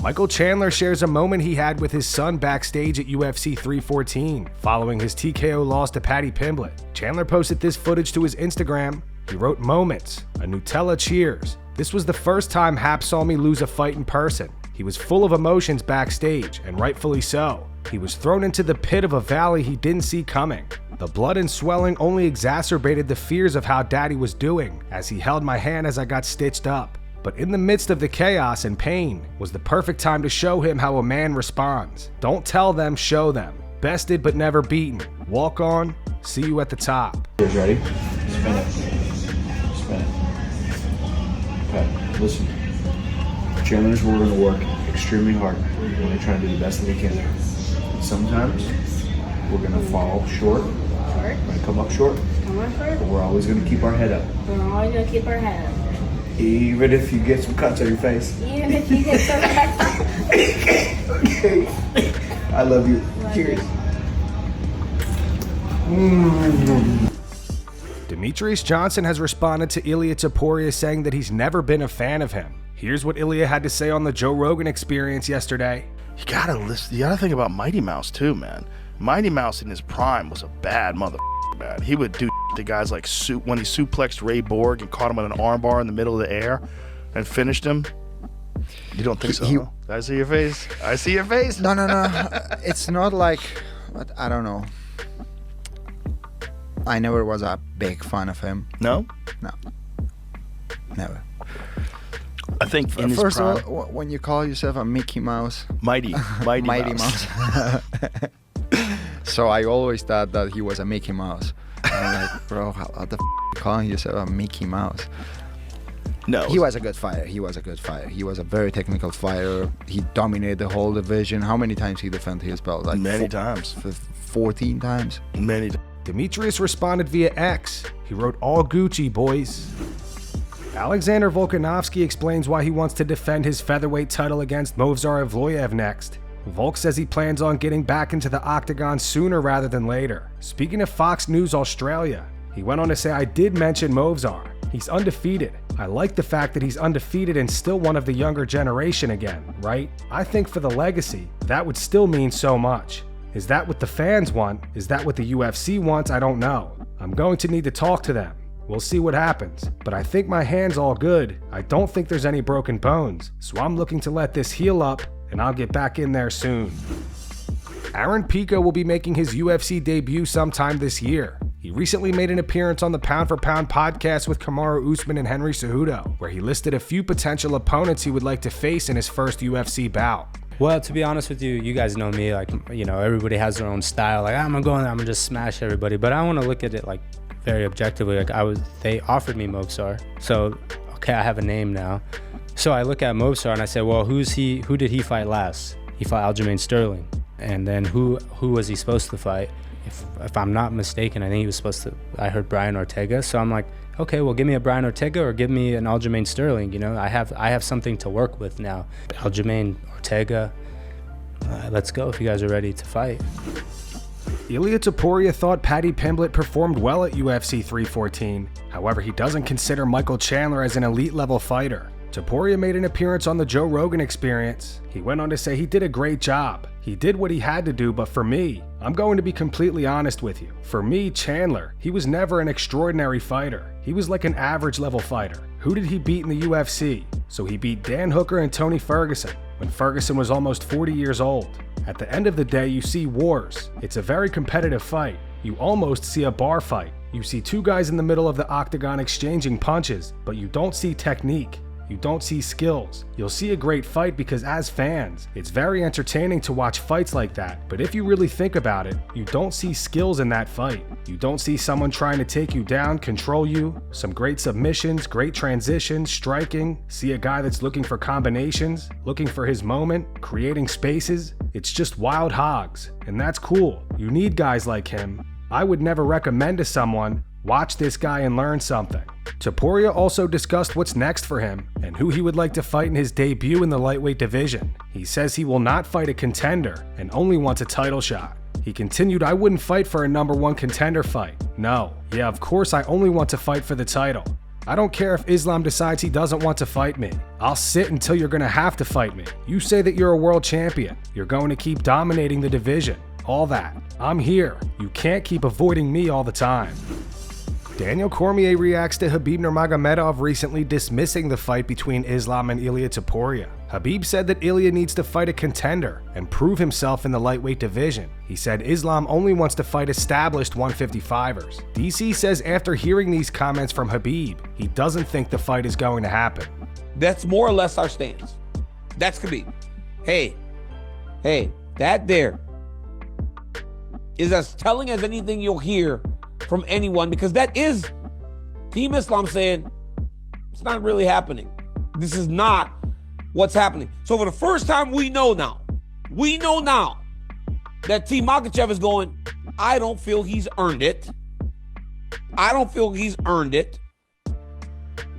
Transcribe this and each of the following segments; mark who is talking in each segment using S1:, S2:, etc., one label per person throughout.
S1: Michael Chandler shares a moment he had with his son backstage at UFC 314 following his TKO loss to Paddy Pimblett. Chandler posted this footage to his Instagram. He wrote, "Moments, a Nutella cheers. This was the first time Hap saw me lose a fight in person. He was full of emotions backstage, and rightfully so. He was thrown into the pit of a valley he didn't see coming. The blood and swelling only exacerbated the fears of how Daddy was doing as he held my hand as I got stitched up. But in the midst of the chaos and pain was the perfect time to show him how a man responds. Don't tell them, show them. Bested but never beaten. Walk on. See you at the top."
S2: Here's ready? Spin it. Spin it. Okay, listen. Chandler's we're going to work extremely hard. We're going to try to do the best that we can. Sometimes we're going to fall short. We're going to come up short. But we're always going to keep our head up.
S3: We're always going to keep our head up.
S2: Even if you get some cuts on your face.
S3: Even if you get some cuts.
S2: Okay. I love you. Cheers.
S1: Demetrious Johnson has responded to Ilia Topuria saying that he's never been a fan of him. Here's what Ilia had to say on the Joe Rogan Experience yesterday.
S4: You gotta think about Mighty Mouse too, man. Mighty Mouse in his prime was a bad motherfucker, man. He would do to guys like when he suplexed Ray Borg and caught him on an armbar in the middle of the air and finished him. You don't think so? I see your face. I see your face.
S5: No. It's not like, I don't know. I never was a big fan of him.
S4: No?
S5: No. Never.
S4: I think in his
S5: first
S4: prime,
S5: of all, when you call yourself a Mickey Mouse,
S4: Mighty Mouse.
S5: So I always thought that he was a Mickey Mouse. And I'm like, bro, how the f you calling yourself a Mickey Mouse?
S4: No.
S5: He was a good fighter. He was a very technical fighter. He dominated the whole division. How many times he defended his belt? Like
S4: many times.
S5: 14 times.
S4: Many times.
S1: Demetrious responded via X. He wrote, "All Gucci, boys." Alexander Volkanovski explains why he wants to defend his featherweight title against Moicano Evloev next. Volk says he plans on getting back into the octagon sooner rather than later. Speaking of Fox News Australia, he went on to say, "I did mention Moicano. He's undefeated. I like the fact that he's undefeated and still one of the younger generation again, right? I think for the legacy, that would still mean so much. Is that what the fans want? Is that what the UFC wants? I don't know. I'm going to need to talk to them. We'll see what happens. But I think my hand's all good. I don't think there's any broken bones. So I'm looking to let this heal up, and I'll get back in there soon." Aaron Pico will be making his UFC debut sometime this year. He recently made an appearance on the Pound for Pound podcast with Kamaru Usman and Henry Cejudo, where he listed a few potential opponents he would like to face in his first UFC bout.
S6: Well, to be honest with you, you guys know me, like, you know, everybody has their own style. Like, I'm gonna go in there, I'm gonna just smash everybody. But I want to look at it like very objectively. Like, they offered me Moicano, so okay, I have a name now. So I look at Moicano and I say, well, who did he fight last? He fought Aljamain Sterling. And then who was he supposed to fight? If I'm not mistaken, I think he was supposed to, I heard Brian Ortega. So I'm like, okay, well, give me a Brian Ortega or give me an Aljamain Sterling. You know, I have something to work with now. Aljamain, Ortega, let's go if you guys are ready to fight.
S1: Ilia Topuria thought Paddy Pimblett performed well at UFC 314. However, he doesn't consider Michael Chandler as an elite level fighter. Topuria made an appearance on the Joe Rogan Experience. He went on to say he did a great job. He did what he had to do, but for me, I'm going to be completely honest with you. For me, Chandler, he was never an extraordinary fighter. He was like an average level fighter. Who did he beat in the UFC? So he beat Dan Hooker and Tony Ferguson when Ferguson was almost 40 years old. At the end of the day, you see wars. It's a very competitive fight. You almost see a bar fight. You see two guys in the middle of the octagon exchanging punches, but you don't see technique. You don't see skills. You'll see a great fight because as fans, it's very entertaining to watch fights like that. But if you really think about it, you don't see skills in that fight. You don't see someone trying to take you down, control you, some great submissions, great transitions, striking, see a guy that's looking for combinations, looking for his moment, creating spaces. It's just wild hogs, and that's cool. You need guys like him. I would never recommend to someone, watch this guy and learn something. Topuria also discussed what's next for him and who he would like to fight in his debut in the lightweight division. He says he will not fight a contender and only wants a title shot. He continued, "I wouldn't fight for a #1 contender fight. No. Yeah, of course I only want to fight for the title. I don't care if Islam decides he doesn't want to fight me. I'll sit until you're gonna have to fight me. You say that you're a world champion. You're going to keep dominating the division. All that. I'm here. You can't keep avoiding me all the time. Daniel Cormier reacts to Khabib Nurmagomedov recently dismissing the fight between Islam and Ilia Topuria. Khabib said that Ilia needs to fight a contender and prove himself in the lightweight division. He said Islam only wants to fight established 155ers. DC says after hearing these comments from Khabib, he doesn't think the fight is going to happen.
S7: That's more or less our stance. That's Khabib. Hey, that there is as telling as anything you'll hear from anyone, because that is Team Islam saying it's not really happening. This is not what's happening. So for the first time, we know now that Team Makhachev is going, I don't feel he's earned it.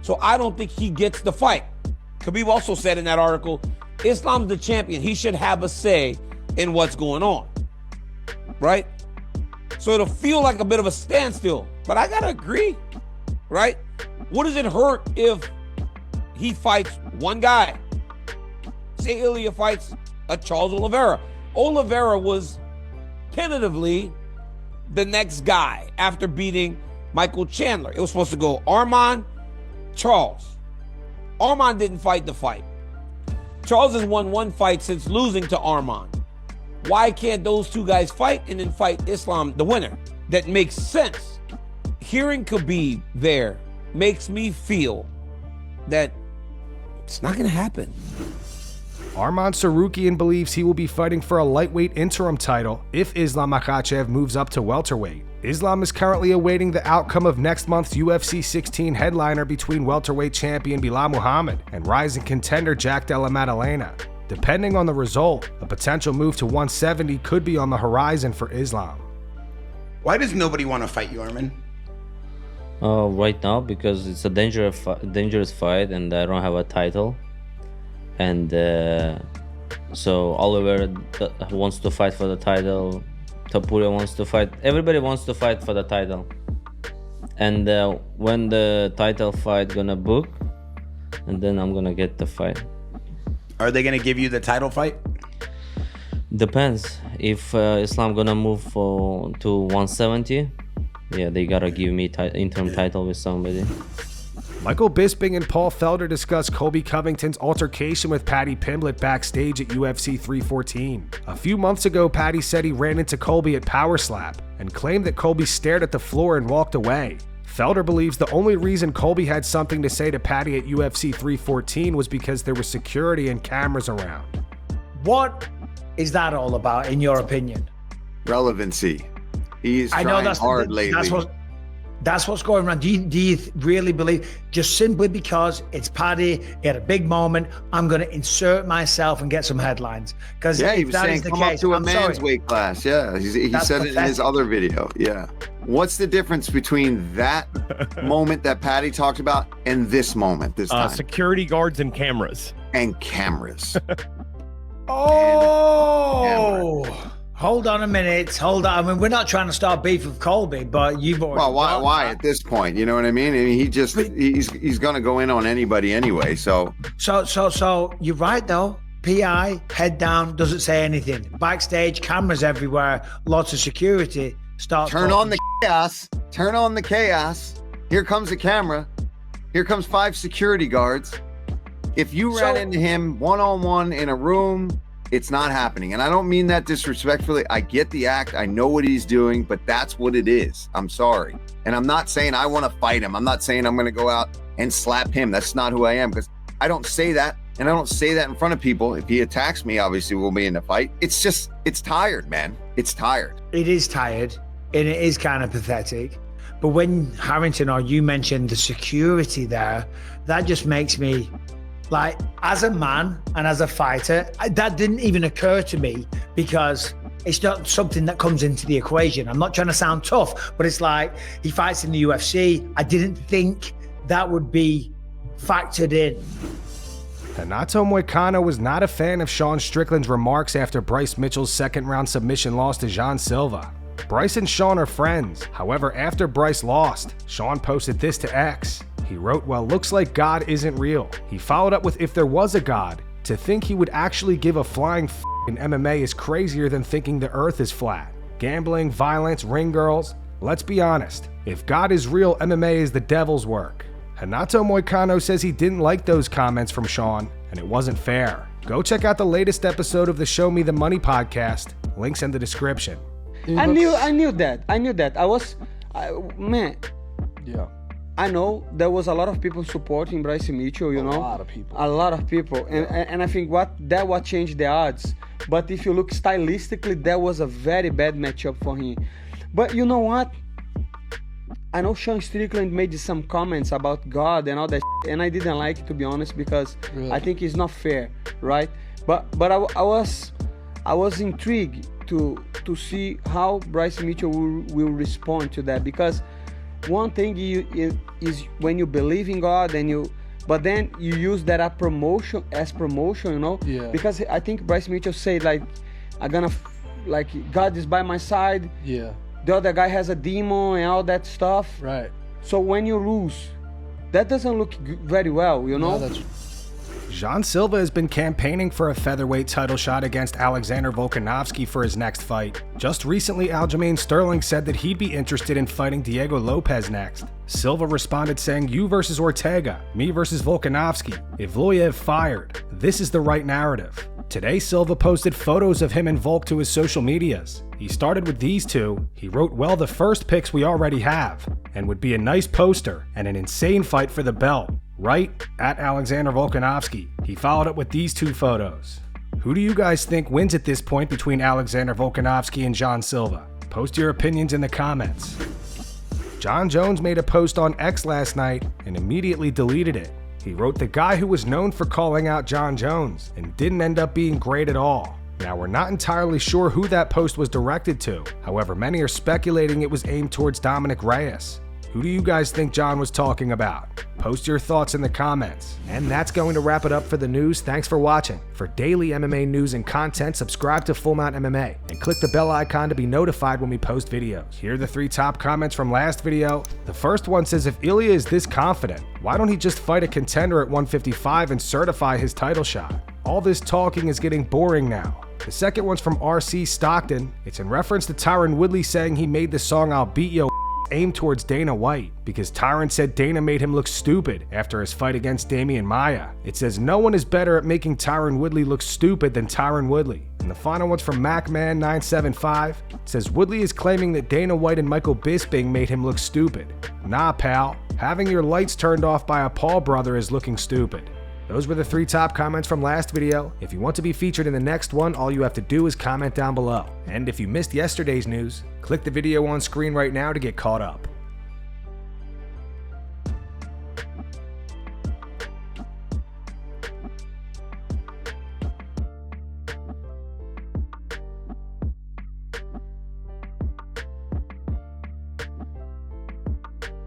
S7: So I don't think he gets the fight. Khabib also said in that article, Islam's the champion. He should have a say in what's going on, right? So it'll feel like a bit of a standstill, but I gotta agree, right? What does it hurt if he fights one guy? Say Ilia fights a Charles Oliveira. Oliveira was tentatively the next guy after beating Michael Chandler. It was supposed to go Arman, Charles. Arman didn't fight the fight. Charles has won one fight since losing to Arman. Why can't those two guys fight and then fight Islam, the winner? That makes sense. Hearing Khabib there makes me feel that it's not going to happen.
S1: Arman Tsarukyan believes he will be fighting for a lightweight interim title if Islam Makhachev moves up to welterweight. Islam is currently awaiting the outcome of next month's UFC 16 headliner between welterweight champion Belal Muhammad and rising contender Jack Della Maddalena. Depending on the result, a potential move to 170 could be on the horizon for Islam.
S8: Why does nobody want to fight you, Arman?
S9: Right now, because it's a dangerous fight and I don't have a title. And so Oliver wants to fight for the title. Topuria wants to fight. Everybody wants to fight for the title. And when the title fight gonna book, and then I'm gonna get the fight.
S8: Are they going to give you the title fight?
S9: Depends. If Islam gonna move to 170, yeah, they gotta give me interim title with somebody.
S1: Michael Bisping and Paul Felder discussed Colby Covington's altercation with Paddy Pimblett backstage at UFC 314. A few months ago, Paddy said he ran into Colby at Power Slap and claimed that Colby stared at the floor and walked away. Felder believes the only reason Colby had something to say to Paddy at UFC 314 was because there was security and cameras around.
S10: What is that all about, in your opinion?
S11: Relevancy. He's trying hard lately.
S10: That's what's going around. Do you really believe, just simply because it's Paddy, he had a big moment, I'm going to insert myself and get some headlines? Because
S11: yeah, he was saying come up to a man's weight class. Yeah, he said it in his other video. Yeah. What's the difference between that moment that Paddy talked about and this moment this time?
S12: Security guards and cameras.
S11: And cameras.
S10: Hold on a minute. Hold on. I mean, we're not trying to start beef with Colby, but you've already.
S11: Well, why at this point? You know what I mean? I mean, he's going to go in on anybody anyway. So
S10: you're right though. PI, head down, doesn't say anything. Backstage, cameras everywhere, lots of security.
S11: Turn on the chaos. Turn on the chaos. Here comes the camera. Here comes 5 security guards. If you ran into him one-on-one in a room, it's not happening. And I don't mean that disrespectfully. I get the act. I know what he's doing, but that's what it is. I'm sorry. And I'm not saying I want to fight him. I'm not saying I'm going to go out and slap him. That's not who I am, because I don't say that. And I don't say that in front of people. If he attacks me, obviously we'll be in a fight. It's just, it's tired, man. It's tired.
S10: It is tired. And it is kind of pathetic. But when Harrington or you mentioned the security there, that just makes me, like, as a man and as a fighter, that didn't even occur to me, because it's not something that comes into the equation. I'm not trying to sound tough, but it's like, he fights in the UFC. I didn't think that would be factored in.
S1: Renato Moicano was not a fan of Sean Strickland's remarks after Bryce Mitchell's second-round submission loss to Jean Silva. Bryce and Sean are friends. However, after Bryce lost, Sean posted this to X. He wrote, "Well, looks like God isn't real." He followed up with, "If there was a God, to think he would actually give a flying f in MMA is crazier than thinking the earth is flat. Gambling, violence, ring girls. Let's be honest. If God is real, MMA is the devil's work." Renato Moicano says he didn't like those comments from Sean, and it wasn't fair. Go check out the latest episode of the Show Me the Money podcast. Links in the description.
S13: I knew that. Man.
S4: Yeah.
S13: I know there was a lot of people supporting Bryce Mitchell, you know. A lot of people. And I think what changed the odds. But if you look stylistically, that was a very bad matchup for him. But you know what? I know Sean Strickland made some comments about God and all that shit, and I didn't like it, to be honest, because I think it's not fair, right? But I was intrigued to see how Bryce Mitchell will respond to that, because one thing is when you believe in God but then you use that as promotion, you know?
S4: Yeah.
S13: Because I think Bryce Mitchell said like, God is by my side.
S4: Yeah.
S13: The other guy has a demon and all that stuff.
S4: Right.
S13: So when you lose, that doesn't look very well, you know?
S1: Jean Silva has been campaigning for a featherweight title shot against Alexander Volkanovski for his next fight. Just recently, Aljamain Sterling said that he'd be interested in fighting Diego Lopez next. Silva responded saying, "You versus Ortega, me versus Volkanovski, Evloev fired. This is the right narrative." Today, Silva posted photos of him and Volk to his social medias. He started with these two. He wrote, "Well, the first picks we already have, and would be a nice poster and an insane fight for the belt. Right? At Alexander Volkanovski." He followed up with these two photos. Who do you guys think wins at this point between Alexander Volkanovski and Jean Silva? Post your opinions in the comments. John Jones made a post on X last night and immediately deleted it. He wrote, "The guy who was known for calling out John Jones and didn't end up being great at all." Now, we're not entirely sure who that post was directed to. However, many are speculating it was aimed towards Dominick Reyes. Who do you guys think John was talking about? Post your thoughts in the comments. And that's going to wrap it up for the news. Thanks for watching. For daily MMA news and content, subscribe to Full Mount MMA and click the bell icon to be notified when we post videos. Here are the 3 top comments from last video. The first one says, "If Ilia is this confident, why don't he just fight a contender at 155 and certify his title shot? All this talking is getting boring now." The second one's from RC Stockton. It's in reference to Tyron Woodley saying he made the song "I'll Beat Yo" aimed towards Dana White, because Tyron said Dana made him look stupid after his fight against Damian Maia. It says no one is better at making Tyron Woodley look stupid than Tyron Woodley. And the final one's from MacMan975. It says Woodley is claiming that Dana White and Michael Bisping made him look stupid. Nah, pal. Having your lights turned off by a Paul brother is looking stupid. Those were the 3 top comments from last video. If you want to be featured in the next one, all you have to do is comment down below. And if you missed yesterday's news, click the video on screen right now to get caught up.